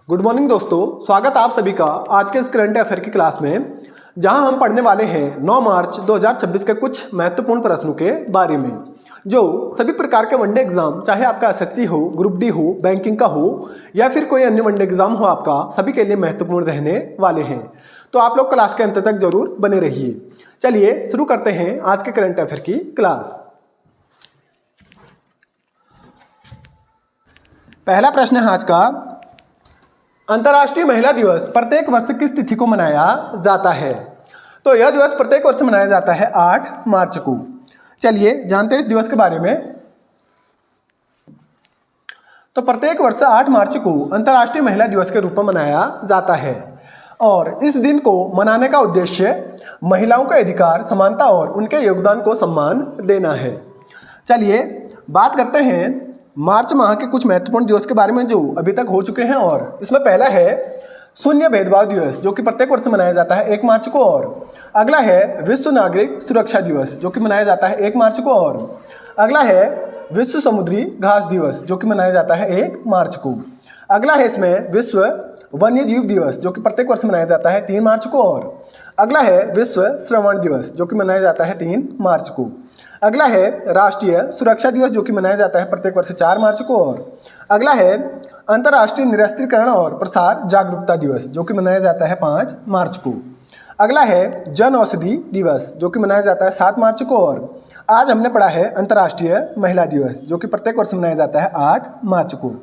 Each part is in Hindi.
गुड मॉर्निंग दोस्तों, स्वागत आप सभी का आज के इस करंट अफेयर की क्लास में, जहां हम पढ़ने वाले हैं 9 मार्च 2026 के कुछ महत्वपूर्ण प्रश्नों के बारे में, जो सभी प्रकार के वनडे एग्जाम, चाहे आपका एसएससी हो, ग्रुप डी हो, बैंकिंग का हो या फिर कोई अन्य वनडे एग्जाम हो, आपका सभी के लिए महत्वपूर्ण रहने वाले हैं। तो आप लोग क्लास के अंत तक जरूर बने रहिए। चलिए शुरू करते हैं आज के करंट अफेयर की क्लास। पहला प्रश्न है आज का, अंतर्राष्ट्रीय महिला दिवस प्रत्येक वर्ष किस तिथि को मनाया जाता है? तो यह दिवस प्रत्येक वर्ष मनाया जाता है 8 मार्च को। चलिए जानते हैं इस दिवस के बारे में। तो प्रत्येक वर्ष 8 मार्च को अंतर्राष्ट्रीय महिला दिवस के रूप में मनाया जाता है और इस दिन को मनाने का उद्देश्य महिलाओं के अधिकार, समानता और उनके योगदान को सम्मान देना है। चलिए बात करते हैं मार्च माह के कुछ महत्वपूर्ण दिवस के बारे में जो अभी तक हो चुके हैं। और इसमें पहला है शून्य भेदभाव दिवस, जो कि प्रत्येक वर्ष मनाया जाता है 1 मार्च को। और अगला है विश्व नागरिक सुरक्षा दिवस, जो कि मनाया जाता है 1 मार्च को। और अगला है विश्व समुद्री घास दिवस, जो कि मनाया जाता है 1 मार्च को। अगला है इसमें विश्व वन्य जीव दिवस, जो कि प्रत्येक वर्ष मनाया जाता है 3 मार्च को। और अगला है विश्व श्रवण दिवस, जो कि मनाया जाता है 3 मार्च को। अगला है राष्ट्रीय सुरक्षा दिवस, जो कि मनाया जाता है प्रत्येक वर्ष 4 मार्च को। और अगला है अंतर्राष्ट्रीय निरस्त्रीकरण और प्रसार जागरूकता दिवस, जो कि मनाया जाता है 5 मार्च को। अगला है जन औषधि दिवस, जो कि मनाया जाता है 7 मार्च को। और आज हमने पढ़ा है अंतर्राष्ट्रीय महिला दिवस, जो कि प्रत्येक वर्ष मनाया जाता है 8 मार्च को।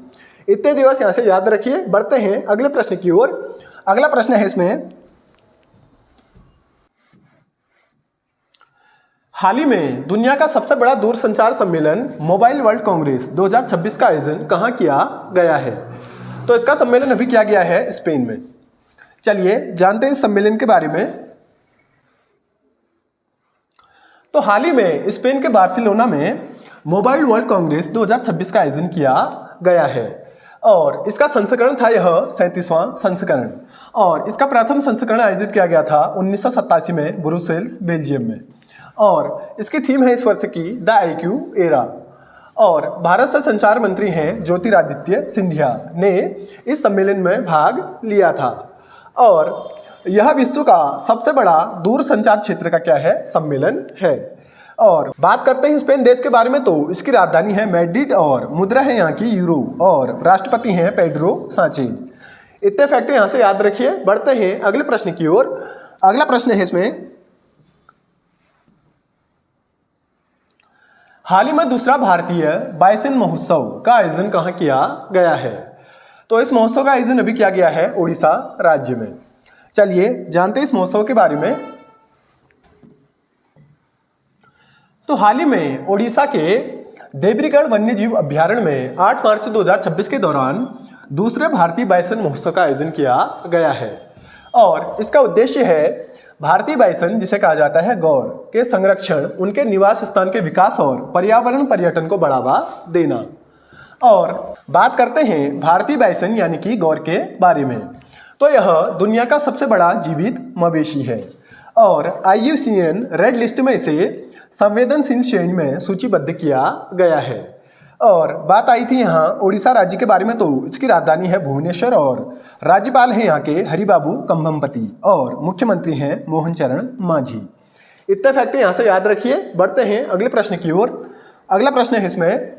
इतने दिवस यहाँ से याद रखिए। बढ़ते हैं अगले प्रश्न की ओर। अगला प्रश्न है इसमें, हाल ही में दुनिया का सबसे बड़ा दूरसंचार सम्मेलन मोबाइल वर्ल्ड कांग्रेस 2026 का आयोजन कहाँ किया गया है? तो इसका सम्मेलन अभी किया गया है स्पेन में। चलिए जानते हैं इस सम्मेलन के बारे में। तो हाल ही में स्पेन के बार्सिलोना में मोबाइल वर्ल्ड कांग्रेस 2026 का आयोजन किया गया है और इसका संस्करण था यह 37वां संस्करण। और इसका प्रथम संस्करण आयोजित किया गया था 1987 में ब्रुसेल्स, बेल्जियम में। और इसकी थीम है इस वर्ष की द IQ एरा। और भारत से संचार मंत्री हैं ज्योतिरादित्य सिंधिया ने इस सम्मेलन में भाग लिया था। और यह विश्व का सबसे बड़ा दूर संचार क्षेत्र का क्या है, सम्मेलन है। और बात करते हैं स्पेन देश के बारे में, तो इसकी राजधानी है मैड्रिड और मुद्रा है यहाँ की यूरो और राष्ट्रपति हैं पेड्रो सांचेज। इतने फैक्ट यहाँ से याद रखिए। बढ़ते हैं अगले प्रश्न की ओर। अगला प्रश्न है इसमें, हाल ही में दूसरा भारतीय बाइसन महोत्सव का आयोजन कहाँ किया गया है? तो इस महोत्सव का आयोजन अभी किया गया है ओडिशा राज्य में। चलिए जानते हैं इस महोत्सव के बारे में। तो हाल ही में ओडिशा के देवरीगढ़ वन्यजीव अभ्यारण्य में 8 मार्च 2026 के दौरान दूसरे भारतीय बाइसन महोत्सव का आयोजन किया गया है। और इसका उद्देश्य है भारतीय बाइसन, जिसे कहा जाता है गौर, के संरक्षण, उनके निवास स्थान के विकास और पर्यावरण पर्यटन को बढ़ावा देना। और बात करते हैं भारतीय बाइसन यानी कि गौर के बारे में, तो यह दुनिया का सबसे बड़ा जीवित मवेशी है और IUCN रेड लिस्ट में इसे संवेदनशील श्रेणी में सूचीबद्ध किया गया है। और बात आई थी यहाँ ओडिशा राज्य के बारे में, तो इसकी राजधानी है भुवनेश्वर और राज्यपाल हैं यहाँ के हरिबाबू कंभमपति और मुख्यमंत्री हैं मोहन चरण मांझी। इतने फैक्ट यहाँ से याद रखिए। बढ़ते हैं अगले प्रश्न की ओर। अगला प्रश्न है इसमें,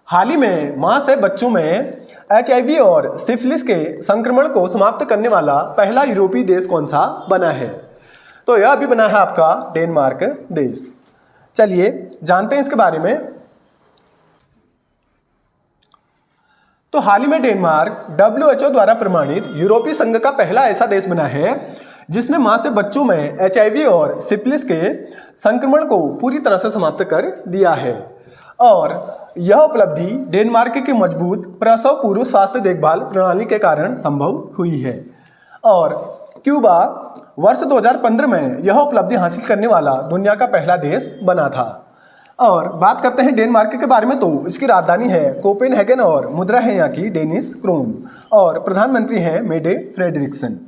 हाल ही में मां से बच्चों में HIV और सिफिलिस के संक्रमण को समाप्त करने वाला पहला यूरोपीय देश कौन सा बना है? तो यह अभी बना है आपका डेनमार्क देश। चलिए जानते हैं इसके बारे में। तो हाल ही में डेनमार्क WHO द्वारा प्रमाणित यूरोपीय संघ का पहला ऐसा देश बना है जिसने मां से बच्चों में HIV और सिफिलिस के संक्रमण को पूरी तरह से समाप्त कर दिया है। और यह उपलब्धि डेनमार्क की मजबूत प्रसव पूर्व स्वास्थ्य देखभाल प्रणाली के कारण संभव हुई है। और क्यूबा वर्ष 2015 में यह उपलब्धि हासिल करने वाला दुनिया का पहला देश बना था। और बात करते हैं डेनमार्क के बारे में, तो इसकी राजधानी है कोपेनहेगन और मुद्रा है यहाँ की डेनिस क्रोन और प्रधानमंत्री हैं मेडे फ्रेडरिक्सन।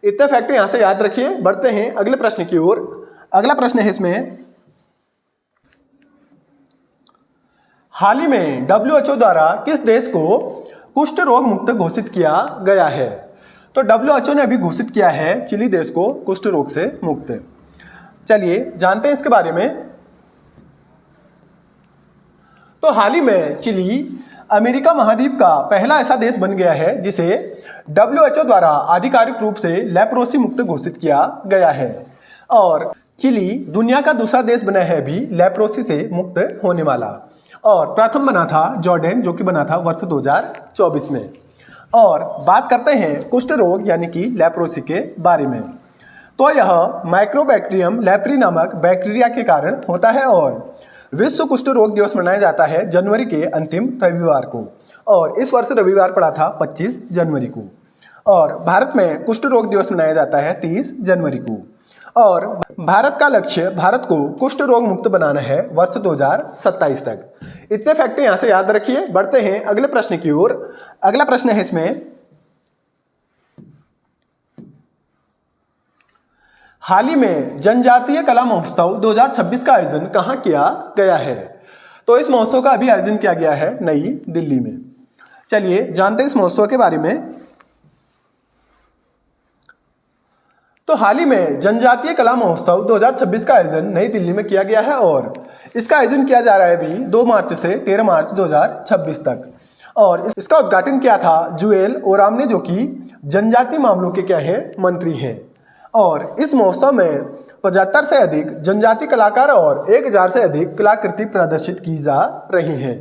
इतने फैक्ट यहाँ से याद रखिए। बढ़ते हैं अगले प्रश्न की ओर। अगला प्रश्न है इसमें, हाल ही में WHO द्वारा किस देश को कुष्ठ रोग मुक्त घोषित किया गया है? तो WHO ने अभी घोषित किया है चिली देश को कुष्ठ रोग से मुक्त। चलिए जानते हैं इसके बारे में। तो हाल ही में चिली अमेरिका महाद्वीप का पहला ऐसा देश बन गया है जिसे WHO द्वारा आधिकारिक रूप से लेप्रोसी मुक्त घोषित किया गया है और चिली दुनिया का दूसरा देश बना है अभी लेप्रोसी से मुक्त होने वाला और प्रथम बना था जॉर्डन जो कि बना था वर्ष 2024 में। और बात करते हैं कुष्ठ रोग यानी कि लेप्रोसी के बारे में। तो यह माइक्रोबैक्टीरियम लेप्री नामक बैक्टीरिया के कारण होता है और विश्व कुष्ठ रोग दिवस मनाया जाता है जनवरी के अंतिम रविवार को और इस वर्ष रविवार पड़ा था 25 जनवरी को। और भारत में कुष्ठ रोग दिवस मनाया जाता है 30 जनवरी को और भारत का लक्ष्य भारत को कुष्ठ रोग मुक्त बनाना है वर्ष 2027 तक। इतने फैक्ट यहाँ से याद रखिए। बढ़ते हैं अगले प्रश्न की ओर। अगला प्रश्न है इसमें, हाल ही में जनजातीय कला महोत्सव 2026 का आयोजन कहाँ किया गया है? तो इस महोत्सव का अभी आयोजन किया गया है नई दिल्ली में। चलिए जानते हैं इस महोत्सव के बारे में। तो हाल ही में जनजातीय कला महोत्सव 2026 का आयोजन नई दिल्ली में किया गया है और इसका आयोजन किया जा रहा है अभी 2 मार्च से 13 मार्च 2026 तक। और इसका उद्घाटन किया था जुएल ओराम ने जो कि जनजातीय मामलों के क्या है मंत्री हैं। और इस महोत्सव में 75 से अधिक जनजातीय कलाकार और 1000 से अधिक कलाकृति प्रदर्शित की जा रही हैं।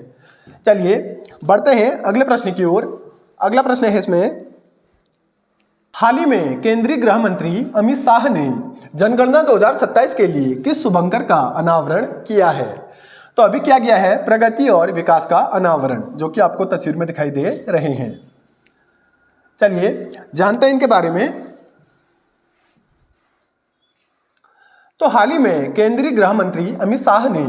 चलिए बढ़ते हैं अगले प्रश्न की ओर। अगला प्रश्न है इसमें, हाल ही में केंद्रीय गृह मंत्री अमित शाह ने जनगणना 2027 के लिए किस शुभंकर का अनावरण किया है? तो अभी किया गया है प्रगति और विकास का अनावरण जो कि आपको तस्वीर में दिखाई दे रहे हैं। चलिए जानते हैं इनके बारे में। तो हाल ही में केंद्रीय गृह मंत्री अमित शाह ने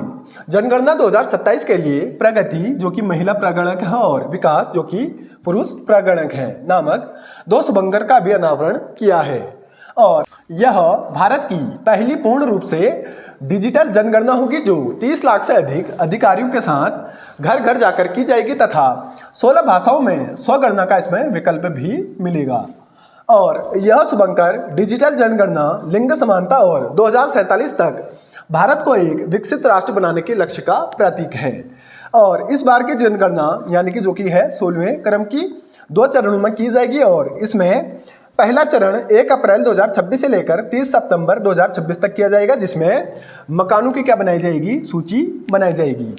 जनगणना 2027 के लिए प्रगति जो कि महिला प्रगणक है और विकास जो कि पुरुष प्रगणक है नामक 2 शुभंकर का भी अनावरण किया है। और यह भारत की पहली पूर्ण रूप से डिजिटल जनगणना होगी जो 30 लाख से अधिक अधिकारियों के साथ घर घर जाकर की जाएगी तथा 16 भाषाओं में स्वगणना का इसमें विकल्प भी मिलेगा। और यह शुभंकर डिजिटल जनगणना लिंग समानता और 2047 तक भारत को एक विकसित राष्ट्र बनाने के लक्ष्य का प्रतीक है। और इस बार की जनगणना यानी कि जो कि है 16वें क्रम की 2 चरणों में की जाएगी और इसमें पहला चरण 1 अप्रैल 2026 से लेकर 30 सितंबर 2026 तक किया जाएगा जिसमें मकानों की क्या बनाई जाएगी सूची बनाई जाएगी।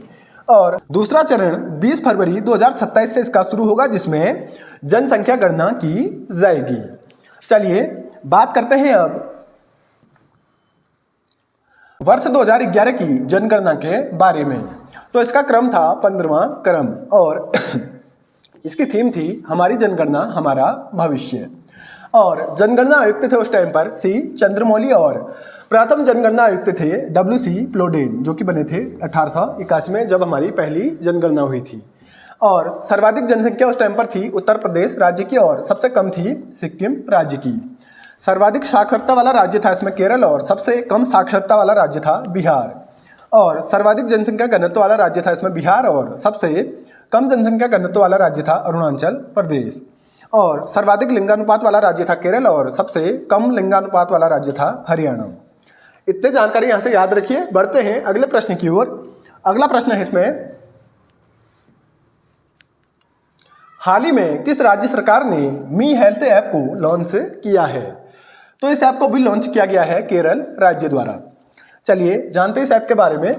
और दूसरा चरण 20 फरवरी 2027 से इसका शुरू होगा जिसमें जनसंख्या गणना की जाएगी। चलिए बात करते हैं अब वर्ष 2011 की जनगणना के बारे में। तो इसका क्रम था 15वां क्रम और इसकी थीम थी हमारी जनगणना हमारा भविष्य। और जनगणना आयुक्त थे उस टाइम पर सी चंद्रमौली और प्रथम जनगणना आयुक्त थे WC प्लोडेन जो कि बने थे 1881 में जब हमारी पहली जनगणना हुई थी। और सर्वाधिक जनसंख्या उस टाइम पर थी उत्तर प्रदेश राज्य की और सबसे कम थी सिक्किम राज्य की। सर्वाधिक साक्षरता वाला राज्य था इसमें केरल और सबसे कम साक्षरता वाला राज्य था बिहार। और सर्वाधिक जनसंख्या घनत्व वाला राज्य था इसमें बिहार और सबसे कम जनसंख्या घनत्व वाला राज्य था अरुणाचल प्रदेश। और सर्वाधिक लिंगानुपात वाला राज्य था केरल और सबसे कम लिंगानुपात वाला राज्य था हरियाणा। इतने जानकारी यहाँ से याद रखिए। बढ़ते हैं अगले प्रश्न की ओर। अगला प्रश्न है इसमें, हाल ही में किस राज्य सरकार ने मी हेल्थ ऐप को लॉन्च किया है? तो इस ऐप को भी लॉन्च किया गया है केरल राज्य द्वारा। चलिए जानते हैं इस ऐप के बारे में।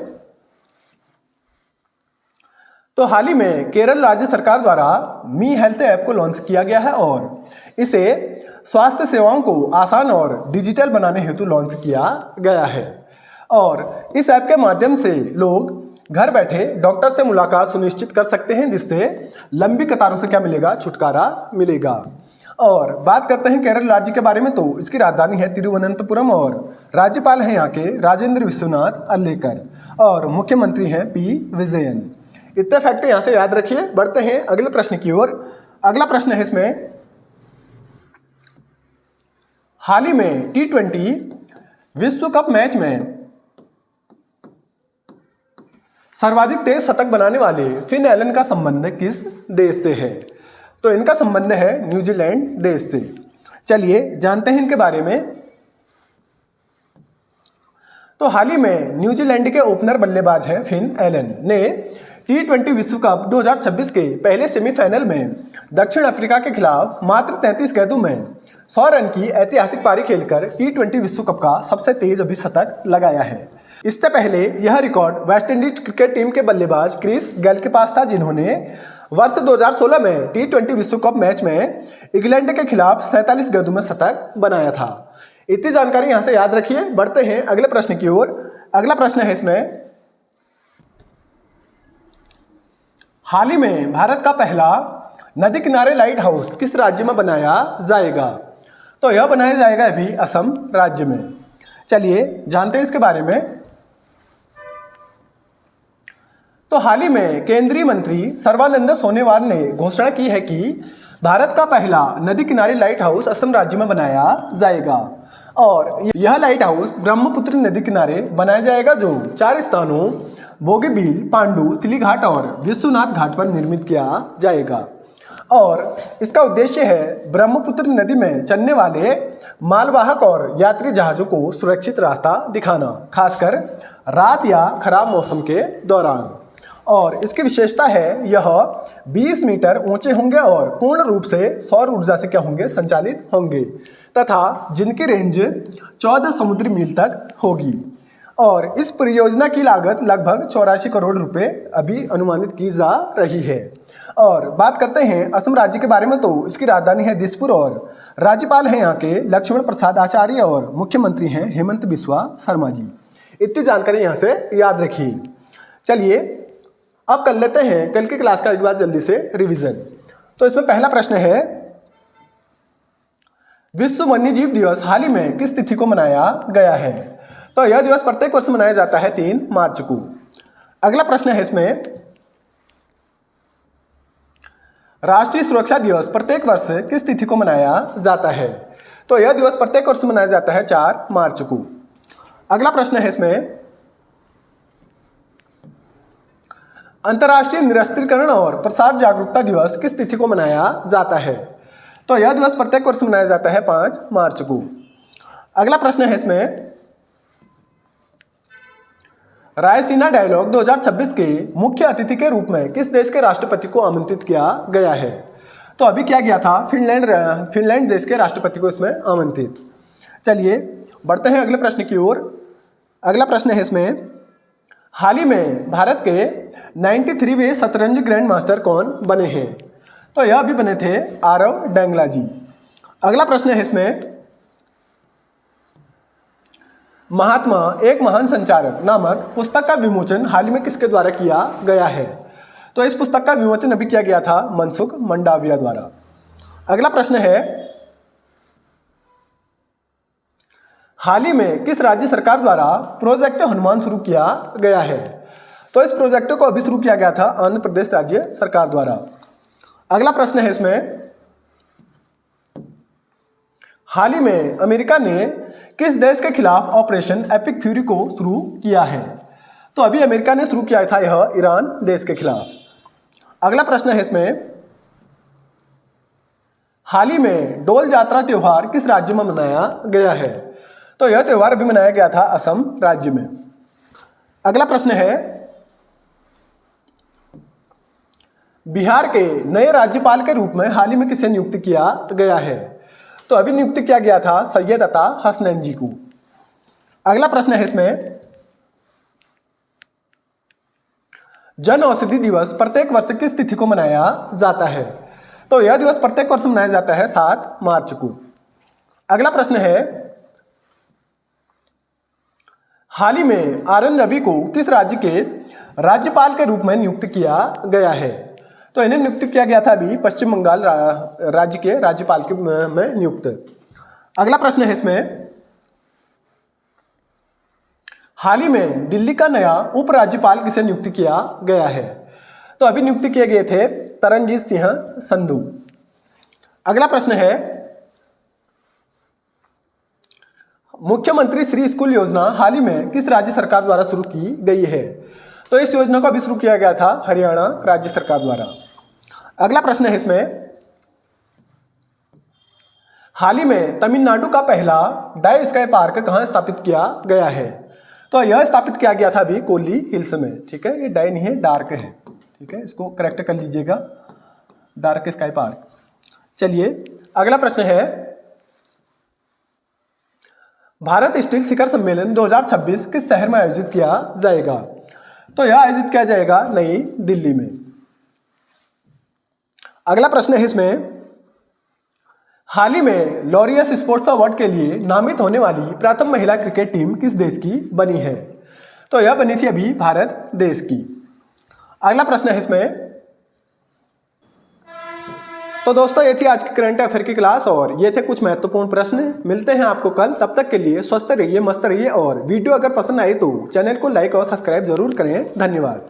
तो हाल ही में केरल राज्य सरकार द्वारा मी हेल्थ ऐप को लॉन्च किया गया है और इसे स्वास्थ्य सेवाओं को आसान और डिजिटल बनाने हेतु लॉन्च किया गया है। और इस ऐप के माध्यम से लोग घर बैठे डॉक्टर से मुलाकात सुनिश्चित कर सकते हैं जिससे लंबी कतारों से क्या मिलेगा छुटकारा मिलेगा। और बात करते हैं केरल राज्य के बारे में। तो इसकी राजधानी है तिरुवनंतपुरम और राज्यपाल हैं यहाँ के राजेंद्र विश्वनाथ अल्लेकर और मुख्यमंत्री हैं P विजयन। इतने फैक्ट यहाँ से याद रखिए। बढ़ते हैं अगले प्रश्न की ओर। अगला प्रश्न है इसमें, हाल ही में T20 विश्व कप मैच में सर्वाधिक तेज शतक बनाने वाले फिन एलन का संबंध किस देश से है? तो इनका संबंध है न्यूजीलैंड देश से। चलिए जानते हैं इनके बारे में। तो हाल ही में न्यूजीलैंड के ओपनर बल्लेबाज हैं फिन एलन ने T20 विश्व कप 2026 के पहले सेमीफाइनल में दक्षिण अफ्रीका के खिलाफ मात्र 33 गेंदों में 100 रन की ऐतिहासिक पारी खेलकर T20 विश्व कप का सबसे तेज अभिशतक लगाया है। इससे पहले यह रिकॉर्ड वेस्टइंडीज क्रिकेट टीम के बल्लेबाज क्रिस गेल के पास था, जिन्होंने वर्ष 2016 में T20 विश्व कप मैच में इंग्लैंड के खिलाफ 47 गेंदों में शतक बनाया था। इतनी जानकारी यहाँ से याद रखिए। बढ़ते हैं अगले प्रश्न की ओर। अगला प्रश्न है इसमें, हाल ही में भारत का पहला नदी किनारे लाइट हाउस किस राज्य में बनाया जाएगा? तो यह बनाया जाएगा अभी असम राज्य में। चलिए जानते हैं इसके बारे में। तो हाल ही में केंद्रीय मंत्री सर्बानंद सोनोवाल ने घोषणा की है कि भारत का पहला नदी किनारे लाइट हाउस असम राज्य में बनाया जाएगा और यह लाइट हाउस ब्रह्मपुत्र नदी किनारे बनाया जाएगा, जो 4 स्थानों बोगीबील, पांडु, सिलीघाट और विश्वनाथ घाट पर निर्मित किया जाएगा। और इसका उद्देश्य है ब्रह्मपुत्र नदी में चलने वाले मालवाहक और यात्री जहाज़ों को सुरक्षित रास्ता दिखाना, खासकर रात या खराब मौसम के दौरान। और इसकी विशेषता है यह 20 मीटर ऊंचे होंगे और पूर्ण रूप से सौर ऊर्जा से क्या होंगे? संचालित होंगे, तथा जिनकी रेंज 14 समुद्री मील तक होगी। और इस परियोजना की लागत लगभग 84 करोड़ रुपए अभी अनुमानित की जा रही है। और बात करते हैं असम राज्य के बारे में, तो इसकी राजधानी है दिसपुर और राज्यपाल हैं यहाँ के लक्ष्मण प्रसाद आचार्य और मुख्यमंत्री हैं हेमंत बिस्वा शर्मा जी। इतनी जानकारी यहाँ से याद रखिए। चलिए अब कर लेते हैं कल की क्लास का एक बार जल्दी से रिवीजन। तो इसमें पहला प्रश्न है, विश्व वन्यजीव दिवस हाल ही में किस तिथि को मनाया गया है? तो यह दिवस प्रत्येक वर्ष मनाया जाता है 3 मार्च को। अगला प्रश्न है इसमें, राष्ट्रीय सुरक्षा दिवस प्रत्येक वर्ष किस तिथि को मनाया जाता है? तो यह दिवस प्रत्येक वर्ष मनाया जाता है 4 मार्च को। अगला प्रश्न है इसमें, अंतर्राष्ट्रीय निरस्त्रीकरण और प्रसार जागरूकता दिवस किस तिथि को मनाया जाता है? तो यह दिवस प्रत्येक वर्ष मनाया जाता है 5 मार्च को। अगला प्रश्न है इसमें, रायसीना डायलॉग 2026 के मुख्य अतिथि के रूप में किस देश के राष्ट्रपति को आमंत्रित किया गया है? तो अभी क्या गया था? फिनलैंड देश के राष्ट्रपति को इसमें आमंत्रित। चलिए बढ़ते हैं अगले प्रश्न की ओर। अगला प्रश्न है इसमें, हाल ही में भारत के 93वें शतरंज ग्रैंड मास्टर कौन बने हैं? तो यह भी बने थे आरव डेंगला जी। अगला प्रश्न है इसमें, महात्मा एक महान संचारक नामक पुस्तक का विमोचन हाल ही में किसके द्वारा किया गया है? तो इस पुस्तक का विमोचन अभी किया गया था मनसुख मंडाविया द्वारा। अगला प्रश्न है, हाल ही में किस राज्य सरकार द्वारा प्रोजेक्ट हनुमान शुरू किया गया है? तो इस प्रोजेक्ट को अभी शुरू किया गया था आंध्र प्रदेश राज्य सरकार द्वारा। अगला प्रश्न है इसमें, हाल ही में अमेरिका ने किस देश के खिलाफ ऑपरेशन एपिक फ्यूरी को शुरू किया है? तो अभी अमेरिका ने शुरू किया था यह ईरान देश के खिलाफ। अगला प्रश्न है इसमें, हाल ही में डोल जात्रा त्योहार किस राज्य में मनाया गया है? तो यह त्योहार अभी मनाया गया था असम राज्य में। अगला प्रश्न है, बिहार के नए राज्यपाल के रूप में हाल ही में किसे नियुक्त किया गया है? तो अभी नियुक्त किया गया था सैयद अता हसनैन जी को। अगला प्रश्न है इसमें, जन औषधि दिवस प्रत्येक वर्ष किस तिथि को मनाया जाता है? तो यह दिवस प्रत्येक वर्ष मनाया जाता है 7 मार्च को। अगला प्रश्न है, हाल ही में आर.एन. रवि को किस राज्य के राज्यपाल के रूप में नियुक्त किया गया है? तो इन्हें नियुक्त किया गया था अभी पश्चिम बंगाल राज्य के राज्यपाल के में नियुक्त। अगला प्रश्न है इसमें, हाल ही में दिल्ली का नया उपराज्यपाल किसे नियुक्त किया गया है? तो अभी नियुक्त किए गए थे तरनजीत सिंह संधू। अगला प्रश्न है, मुख्यमंत्री श्री स्कूल योजना हाल ही में किस राज्य सरकार द्वारा शुरू की गई है? तो तो इस योजना को अभी शुरू किया गया था हरियाणा राज्य सरकार द्वारा। अगला प्रश्न है इसमें, हाल ही में तमिलनाडु का पहला डाई स्काई पार्क कहाँ स्थापित किया गया है? तो यह स्थापित किया गया था अभी कोली हिल्स में। ठीक है, ये डाई नहीं है, डार्क है। ठीक है, इसको करेक्ट कर लीजिएगा, डार्क स्काई पार्क। चलिए अगला प्रश्न है, भारत स्टील शिखर सम्मेलन 2026 किस शहर में आयोजित किया जाएगा? तो यह आयोजित किया जाएगा नई दिल्ली में। अगला प्रश्न है इसमें, हाल ही में लॉरियस स्पोर्ट्स अवार्ड के लिए नामित होने वाली प्रथम महिला क्रिकेट टीम किस देश की बनी है? तो यह बनी थी अभी भारत देश की। अगला प्रश्न है इसमें, तो दोस्तों ये थी आज की करंट अफेयर की क्लास और ये थे कुछ महत्वपूर्ण प्रश्न। मिलते हैं आपको कल, तब तक के लिए स्वस्थ रहिए, मस्त रहिए और वीडियो अगर पसंद आई तो चैनल को लाइक और सब्सक्राइब जरूर करें। धन्यवाद।